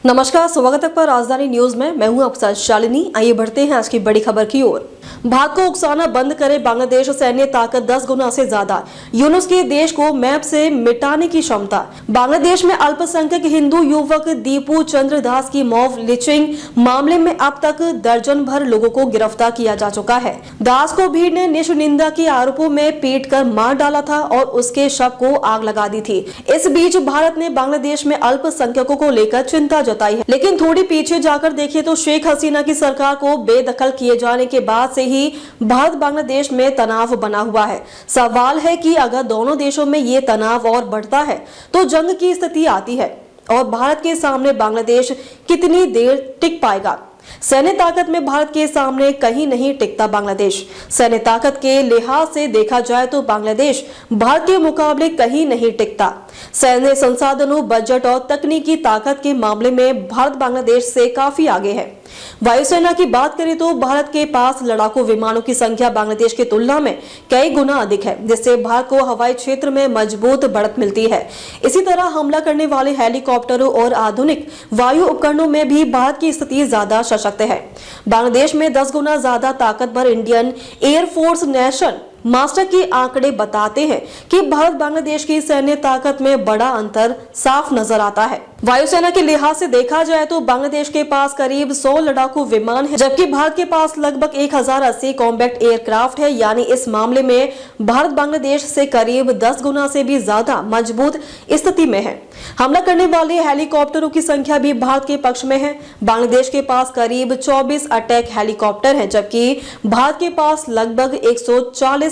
नमस्कार, स्वागत है पर राजधानी न्यूज में। मैं हूं आपके साथ शालिनी। आइए बढ़ते हैं आज की बड़ी खबर की ओर। भारत को उकसाना बंद करे बांग्लादेश। सैन्य ताकत 10 गुना से ज्यादा। यूनुस के देश को मैप से मिटाने की क्षमता। बांग्लादेश में अल्पसंख्यक हिंदू युवक दीपू चंद्र दास की मॉब लिंचिंग मामले में अब तक दर्जन भर लोगों को गिरफ्तार किया जा चुका है। दास को भीड़ ने निंदा के आरोपों में पीट कर मार डाला था और उसके शव को आग लगा दी थी। इस बीच भारत ने बांग्लादेश में अल्पसंख्यकों को लेकर चिंता जताई है, लेकिन थोड़ी पीछे जाकर देखिए तो शेख हसीना की सरकार को बेदखल किए जाने के बाद से ही भारत बांग्लादेश में तनाव बना हुआ है। सवाल है कि अगर दोनों देशों में ये तनाव और बढ़ता है तो जंग की स्थिति आती है और भारत के सामने बांग्लादेश कितनी देर टिक पाएगा। सैन्य ताकत में भारत के सामने कहीं नहीं टिकता बांग्लादेश। सैन्य ताकत के लिहाज से देखा जाए तो बांग्लादेश भारत के मुकाबले कहीं नहीं टिकता। सैन्य संसाधनों, बजट और तकनीकी ताकत के मामले में भारत बांग्लादेश से काफी आगे है। वायुसेना की बात करें तो भारत के पास लड़ाकू विमानों की संख्या बांग्लादेश की तुलना में कई गुना अधिक है, जिससे भारत को हवाई क्षेत्र में मजबूत बढ़त मिलती है। इसी तरह हमला करने वाले हेलीकॉप्टरों और आधुनिक वायु उपकरणों में भी भारत की स्थिति ज्यादा सशक्त है। बांग्लादेश में 10 गुना ज्यादा ताकतवर इंडियन एयरफोर्स नेशन मास्टर के आंकड़े बताते हैं कि भारत बांग्लादेश की सैन्य ताकत में बड़ा अंतर साफ नजर आता है। वायुसेना के लिहाज से देखा जाए तो बांग्लादेश के पास करीब 100 लड़ाकू विमान है, जबकि भारत के पास लगभग 1080 कॉम्बैट एयरक्राफ्ट है। यानी इस मामले में भारत बांग्लादेश से करीब 10 गुना से भी ज्यादा मजबूत स्थिति में है। हमला करने वाले हेलीकॉप्टरों की संख्या भी भारत के पक्ष में है। बांग्लादेश के पास करीब 24 अटैक हेलीकॉप्टर है, जबकि भारत के पास लगभग 140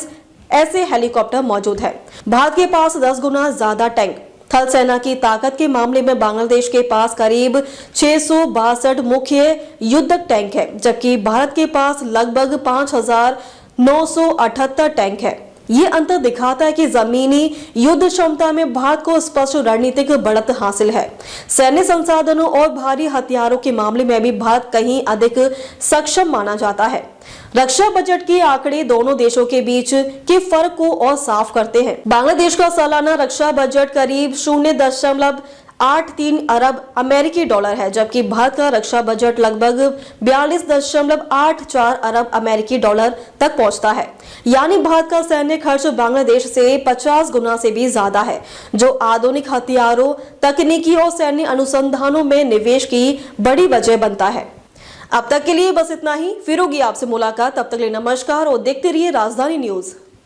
ऐसे हेलीकॉप्टर मौजूद है। भारत के पास 10 गुना ज्यादा टैंक। थल सेना की ताकत के मामले में बांग्लादेश के पास करीब 662 मुख्य युद्धक टैंक है, जबकि भारत के पास लगभग 5978 टैंक है। ये अंतर दिखाता है कि जमीनी युद्ध क्षमता में भारत को स्पष्ट रणनीतिक बढ़त हासिल है। सैन्य संसाधनों और भारी हथियारों के मामले में भी भारत कहीं अधिक सक्षम माना जाता है। रक्षा बजट के आंकड़े दोनों देशों के बीच के फर्क को और साफ करते हैं। बांग्लादेश का सालाना रक्षा बजट करीब 0.83 अरब अमेरिकी डॉलर है, जबकि भारत का रक्षा बजट लगभग 42.84 अरब अमेरिकी डॉलर तक पहुंचता है। यानी भारत का सैन्य खर्च बांग्लादेश से 50 गुना से भी ज्यादा है, जो आधुनिक हथियारों, तकनीकी और सैन्य अनुसंधानों में निवेश की बड़ी वजह बनता है। अब तक के लिए बस इतना ही। फिर होगी आपसे मुलाकात, तब तक के लिए नमस्कार और देखते रहिए राजधानी न्यूज।